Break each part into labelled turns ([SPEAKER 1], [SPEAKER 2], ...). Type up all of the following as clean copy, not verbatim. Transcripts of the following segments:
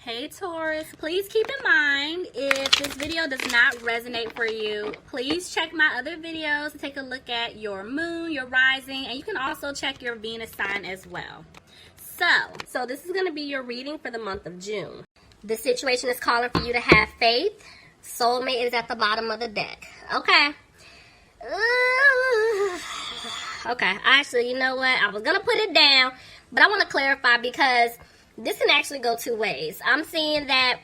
[SPEAKER 1] Hey Taurus, please keep in mind if this video does not resonate for you, please check my other videos to take a look at your moon, your rising, and you can also check your Venus sign as well. So this is going to be your reading for the month of June. The situation is calling for you to have faith. Soulmate is at the bottom of the deck. Okay. Okay, actually, you know what? I was going to put it down, but I want to clarify because this can actually go two ways. I'm seeing that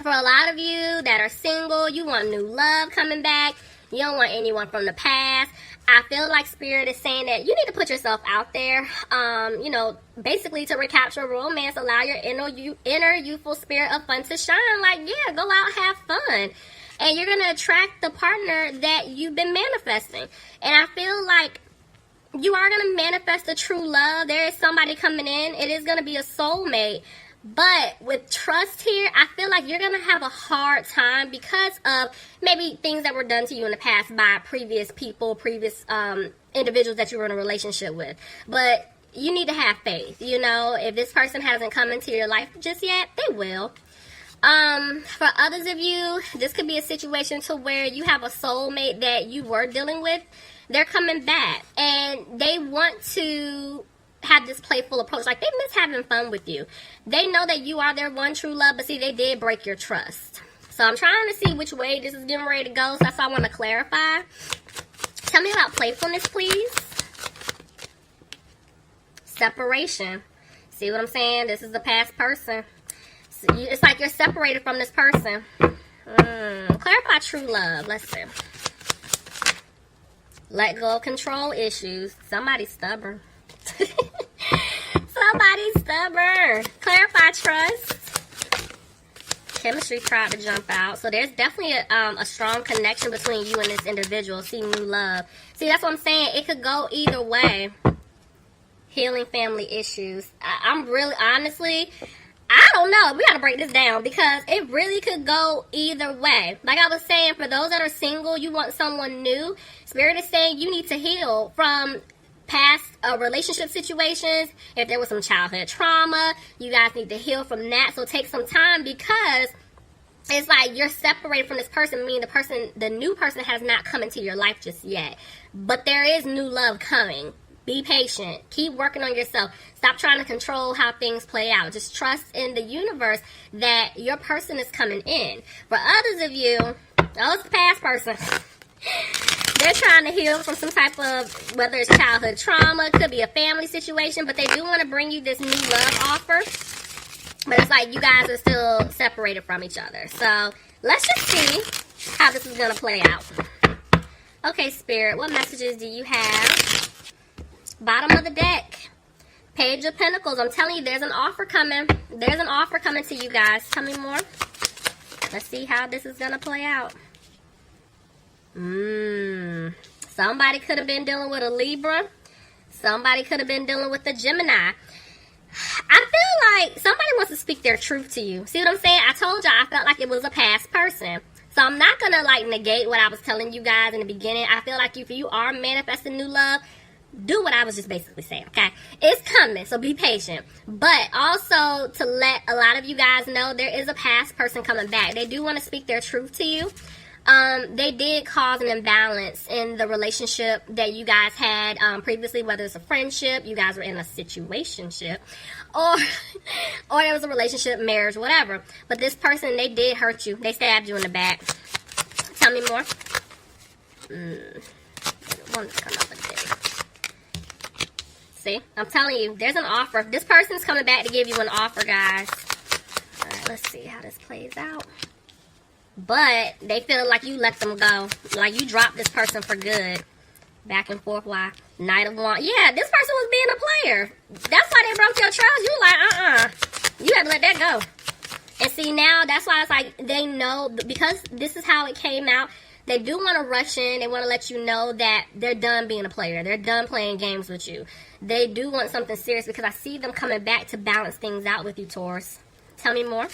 [SPEAKER 1] for a lot of you that are single, you want new love coming back. You don't want anyone from the past. I feel like Spirit is saying that you need to put yourself out there, basically to recapture romance, allow your inner youthful spirit of fun to shine. Like, yeah, go out, have fun. And you're going to attract the partner that you've been manifesting. And I feel like you are going to manifest a true love. There is somebody coming in. It is going to be a soulmate. But with trust here, I feel like you're going to have a hard time because of maybe things that were done to you in the past by previous people, previous individuals that you were in a relationship with. But you need to have faith. You know, if this person hasn't come into your life just yet, they will. For others of you, this could be a situation to where you have a soulmate that you were dealing with. They're coming back and they want to have this playful approach. Like, they miss having fun with you. They know that you are their one true love, but see, they did break your trust. So I'm trying to see which way this is getting ready to go. So that's why I want to clarify. Tell me about playfulness, please. Separation. See what I'm saying? This is the past person. It's like you're separated from this person. Clarify true love. Let's see. Let go of control issues. Somebody's stubborn. Somebody's stubborn. Clarify trust. Chemistry tried to jump out. So there's definitely a strong connection between you and this individual. See, new love. See, that's what I'm saying. It could go either way. Healing family issues. I'm really, honestly, I don't know. We got to break this down because it really could go either way. Like I was saying, for those that are single, you want someone new. Spirit is saying you need to heal from past relationship situations. If there was some childhood trauma, you guys need to heal from that. So take some time because it's like you're separated from this person, meaning the new person has not come into your life just yet. But there is new love coming. Be patient. Keep working on yourself. Stop trying to control how things play out. Just trust in the universe that your person is coming in. For others of you, it's the past person. They're trying to heal from some type of, whether it's childhood trauma, could be a family situation, but they do want to bring you this new love offer. But it's like you guys are still separated from each other. So let's just see how this is going to play out. Okay, Spirit, what messages do you have? Bottom of the deck. Page of Pentacles. I'm telling you, there's an offer coming. There's an offer coming to you guys. Tell me more. Let's see how this is going to play out. Somebody could have been dealing with a Libra. Somebody could have been dealing with a Gemini. I feel like somebody wants to speak their truth to you. See what I'm saying? I told y'all I felt like it was a past person. So I'm not going to negate what I was telling you guys in the beginning. I feel like if you are manifesting new love, do what I was just basically saying, okay? It's coming, so be patient. But also to let a lot of you guys know there is a past person coming back. They do want to speak their truth to you. They did cause an imbalance in the relationship that you guys had previously, whether it's a friendship, you guys were in a situationship, or there was a relationship, marriage, whatever. But this person, they did hurt you. They stabbed you in the back. Tell me more. One come up again. See, I'm telling you, there's an offer. This person's coming back to give you an offer, guys. All right, let's see how this plays out. But they feel like you let them go. Like you dropped this person for good. Back and forth, why? Knight of Wands. Yeah, this person was being a player. That's why they broke your trust. You like, you have to let that go. And see, now, that's why it's like they know, because this is how it came out. They do want to rush in. They want to let you know that they're done being a player. They're done playing games with you. They do want something serious because I see them coming back to balance things out with you, Taurus. Tell me more.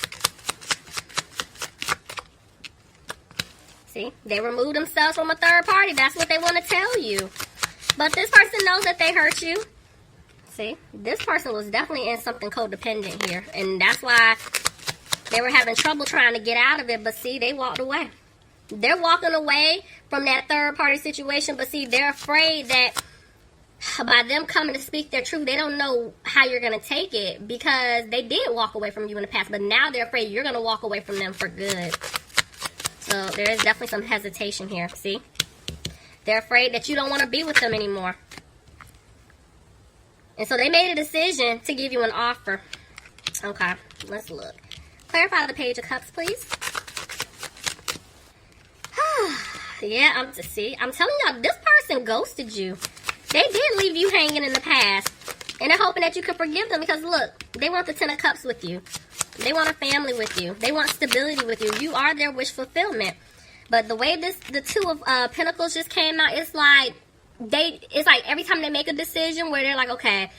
[SPEAKER 1] See, they removed themselves from a third party. That's what they want to tell you. But this person knows that they hurt you. See, this person was definitely in something codependent here. And that's why They were having trouble trying to get out of it, but see, they walked away. They're walking away from that third party situation, but see, they're afraid that by them coming to speak their truth, they don't know how you're going to take it, because they did walk away from you in the past, but now they're afraid you're going to walk away from them for good. So there is definitely some hesitation here, see? They're afraid that you don't want to be with them anymore. And so they made a decision to give you an offer. Okay, let's look. Clarify the Page of Cups, please. Yeah, I'm telling y'all, this person ghosted you. They did leave you hanging in the past. And they're hoping that you can forgive them, because look, they want the Ten of Cups with you. They want a family with you. They want stability with you. You are their wish fulfillment. But the way the Two of Pentacles just came out, it's like every time they make a decision where they're like, okay,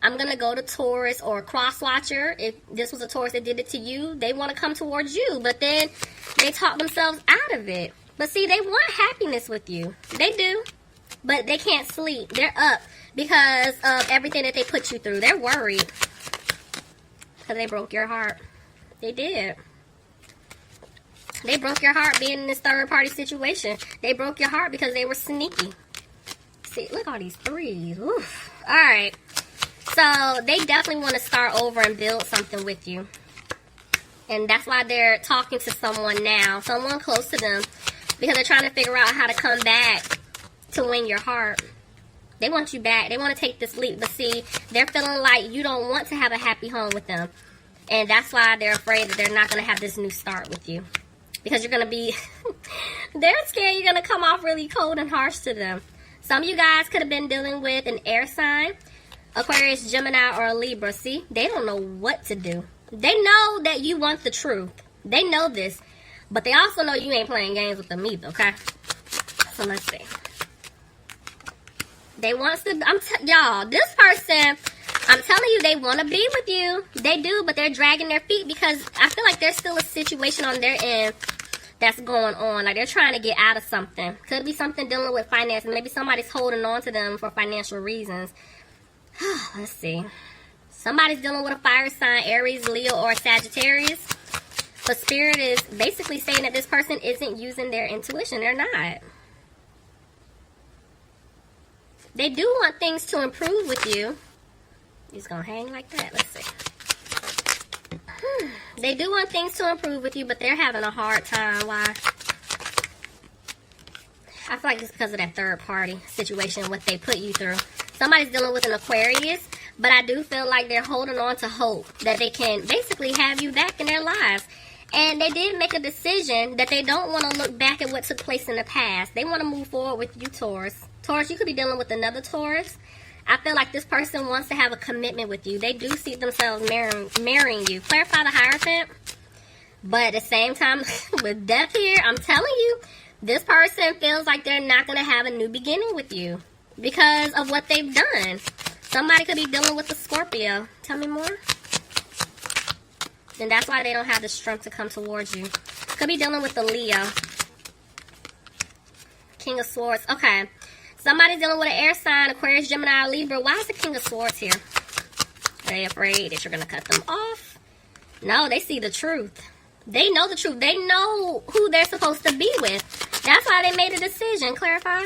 [SPEAKER 1] I'm going to go to Taurus or Cross Watcher. If this was a Taurus that did it to you, they want to come towards you. But then they talk themselves out of it. But see, they want happiness with you. They do. But they can't sleep. They're up because of everything that they put you through. They're worried because they broke your heart. They did. They broke your heart being in this third party situation. They broke your heart because they were sneaky. See, look at all these threes. Oof. All right. So they definitely want to start over and build something with you. And that's why they're talking to someone now, someone close to them, because they're trying to figure out how to come back to win your heart. They want you back. They want to take this leap. But see, they're feeling like you don't want to have a happy home with them. And that's why they're afraid that they're not going to have this new start with you. Because you're going to be, they're scared you're going to come off really cold and harsh to them. Some of you guys could have been dealing with an air sign, Aquarius, Gemini, or a Libra. See, they don't know what to do. They know that you want the truth. They know this. But they also know you ain't playing games with them either, okay? So let's see. They want to, y'all, this person, I'm telling you, they want to be with you. They do, but they're dragging their feet because I feel like there's still a situation on their end that's going on. Like they're trying to get out of something. Could be something dealing with finance. Maybe somebody's holding on to them for financial reasons. Let's see. Somebody's dealing with a fire sign, Aries, Leo, or Sagittarius. But Spirit is basically saying that this person isn't using their intuition. They're not. They do want things to improve with you. He's going to hang like that. Let's see. They do want things to improve with you, but they're having a hard time. Why? I feel like it's because of that third party situation, what they put you through. Somebody's dealing with an Aquarius, but I do feel like they're holding on to hope that they can basically have you back in their lives. And they did make a decision that they don't want to look back at what took place in the past. They want to move forward with you, Taurus. Taurus, you could be dealing with another Taurus. I feel like this person wants to have a commitment with you. They do see themselves marrying you. Clarify the Hierophant. But at the same time, with death here, I'm telling you, this person feels like they're not going to have a new beginning with you because of what they've done. Somebody could be dealing with a Scorpio. Tell me more. And that's why they don't have the strength to come towards you. Could be dealing with the Leo. King of Swords. Okay. Somebody's dealing with an air sign, Aquarius, Gemini, Libra. Why is the King of Swords here? Are they afraid that you're going to cut them off? No, they see the truth. They know the truth. They know who they're supposed to be with. That's why they made a decision. Clarify.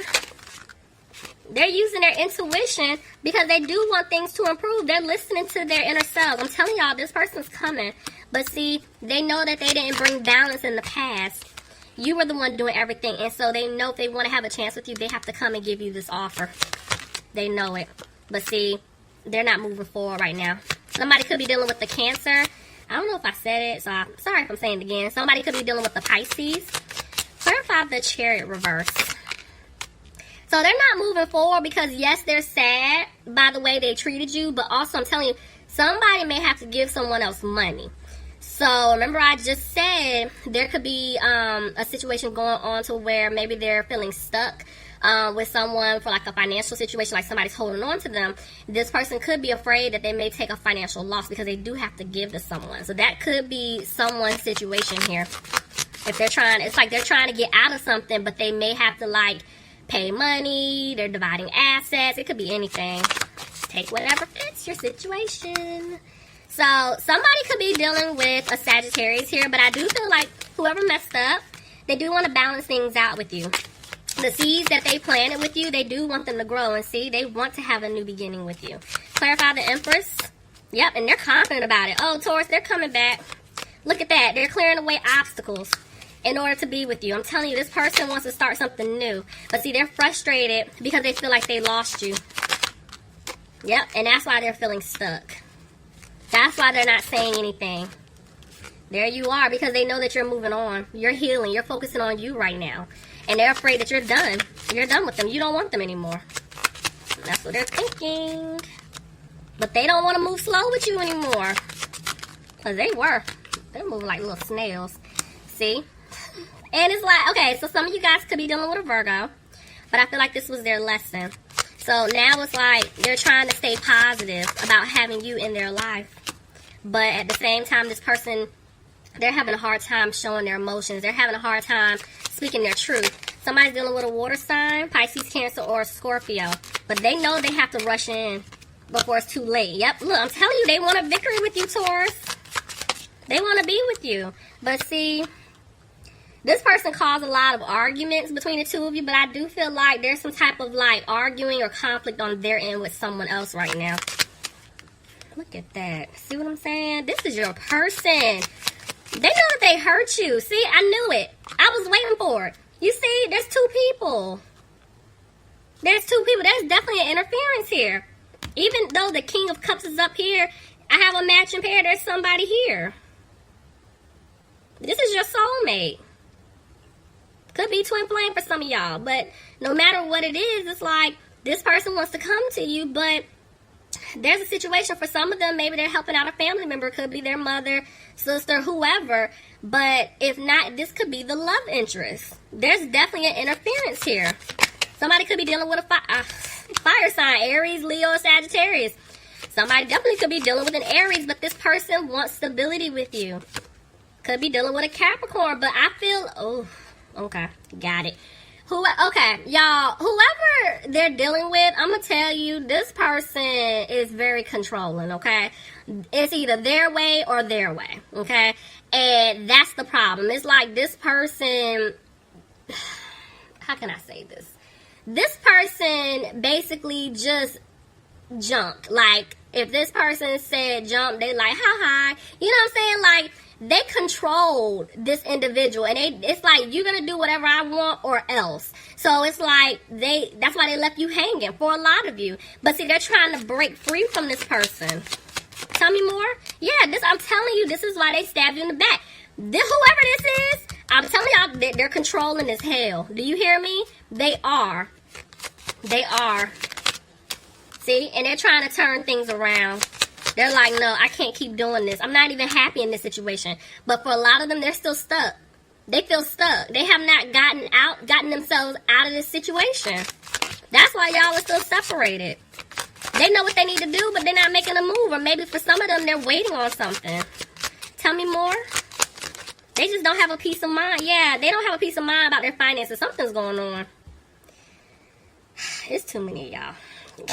[SPEAKER 1] They're using their intuition because they do want things to improve. They're listening to their inner selves. I'm telling y'all, this person's coming. But see, they know that they didn't bring balance in the past. You were the one doing everything. And so they know if they want to have a chance with you, they have to come and give you this offer. They know it. But see, they're not moving forward right now. Somebody could be dealing with the Cancer. I don't know if I said it, so I'm sorry if I'm saying it again. Somebody could be dealing with the Pisces. Clarify the Chariot reverse. So they're not moving forward because, yes, they're sad by the way they treated you. But also, I'm telling you, somebody may have to give someone else money. So remember I just said there could be a situation going on to where maybe they're feeling stuck with someone for like a financial situation, like somebody's holding on to them. This person could be afraid that they may take a financial loss because they do have to give to someone. So that could be someone's situation here. If they're trying, it's like they're trying to get out of something, but they may have to like pay money, they're dividing assets. It could be anything. Take whatever fits your situation. So somebody could be dealing with a Sagittarius here, but I do feel like whoever messed up, they do want to balance things out with you. The seeds that they planted with you, they do want them to grow. And see, they want to have a new beginning with you. Clarify the Empress. Yep, and they're confident about it. Oh, Taurus, they're coming back. Look at that. They're clearing away obstacles in order to be with you. I'm telling you, this person wants to start something new. But see, they're frustrated because they feel like they lost you. Yep, and that's why they're feeling stuck. That's why they're not saying anything. There you are, because they know that you're moving on. You're healing. You're focusing on you right now. And they're afraid that you're done. You're done with them. You don't want them anymore. That's what they're thinking. But they don't want to move slow with you anymore. Because they were. They're moving like little snails. See? And it's like, okay, so some of you guys could be dealing with a Virgo. But I feel like this was their lesson. So now it's like they're trying to stay positive about having you in their life. But at the same time, this person, they're having a hard time showing their emotions. They're having a hard time speaking their truth. Somebody's dealing with a water sign, Pisces, Cancer, or Scorpio. But they know they have to rush in before it's too late. Yep, look, I'm telling you, they want a victory with you, Taurus. They want to be with you. But see, this person caused a lot of arguments between the two of you, but I do feel like there's some type of like arguing or conflict on their end with someone else right now. Look at that. See what I'm saying? This is your person. They know that they hurt you. See, I knew it. I was waiting for it. You see, there's two people. There's two people. There's definitely an interference here. Even though the King of Cups is up here, I have a matching pair. There's somebody here. This is your soulmate. Could be twin flame for some of y'all. But no matter what it is, it's like this person wants to come to you, but there's a situation for some of them. Maybe they're helping out a family member. Could be their mother, sister, whoever. But if not, this could be the love interest. There's definitely an interference here. Somebody could be dealing with a fire sign, Aries, Leo, or Sagittarius. Somebody definitely could be dealing with an Aries, but this person wants stability with you. Could be dealing with a Capricorn, but I feel, oh, okay, got it. Okay, y'all, whoever they're dealing with, I'm going to tell you, this person is very controlling, okay? It's either their way or their way, okay? And that's the problem. It's like this person, how can I say this? This person basically just jumped. Like, if this person said jump, they like, how high? You know what I'm saying? Like, they controlled this individual, and it's like, you're gonna do whatever I want or else. So it's like that's why they left you hanging for a lot of you. But see, they're trying to break free from this person. Tell me more. Yeah, I'm telling you, this is why they stabbed you in the back. Whoever this is, I'm telling y'all, they're controlling as hell. Do you hear me? They are. See, and they're trying to turn things around. They're like, no, I can't keep doing this. I'm not even happy in this situation. But for a lot of them, they're still stuck. They feel stuck. They have not gotten themselves out of this situation. That's why y'all are still separated. They know what they need to do, but they're not making a move. Or maybe for some of them, they're waiting on something. Tell me more. They just don't have a peace of mind. Yeah, they don't have a peace of mind about their finances. Something's going on. It's too many of y'all.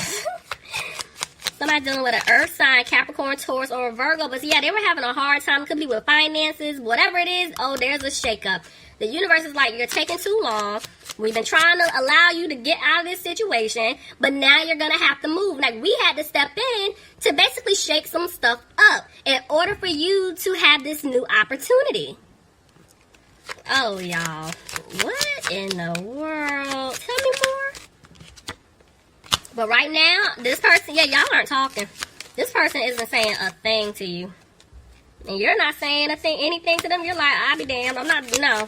[SPEAKER 1] Somebody dealing with an earth sign, Capricorn, Taurus, or a Virgo. But yeah, they were having a hard time. Could be with finances, whatever it is. Oh, there's a shakeup. The universe is like, you're taking too long. We've been trying to allow you to get out of this situation, but now you're going to have to move. Like, we had to step in to basically shake some stuff up in order for you to have this new opportunity. Oh, y'all. What in the world? Tell me more. But right now, this person, yeah, y'all aren't talking. This person isn't saying a thing to you. And you're not saying anything to them. You're like, I'll be damned. I'm not, no.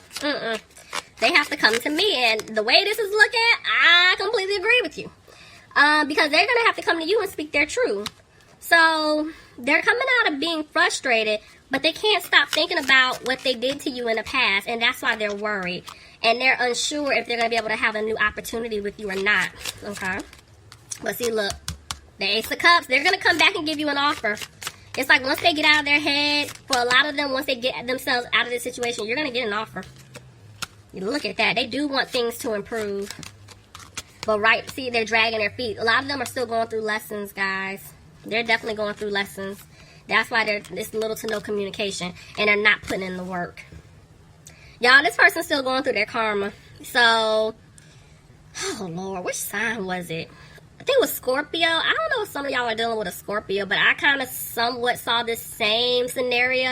[SPEAKER 1] They have to come to me. And the way this is looking, I completely agree with you. Because they're going to have to come to you and speak their truth. So, they're coming out of being frustrated, but they can't stop thinking about what they did to you in the past. And that's why they're worried. And they're unsure if they're going to be able to have a new opportunity with you or not. Okay? But see, look, the Ace of Cups, they're going to come back and give you an offer. It's like once they get out of their head, for a lot of them, once they get themselves out of this situation, you're going to get an offer. You look at that. They do want things to improve. But right, see, they're dragging their feet. A lot of them are still going through lessons, guys. They're definitely going through lessons. That's why there's little to no communication, and they're not putting in the work. Y'all, this person's still going through their karma. So, oh Lord, which sign was it? I think it was Scorpio. I don't know if some of y'all are dealing with a Scorpio, but I kind of somewhat saw this same scenario.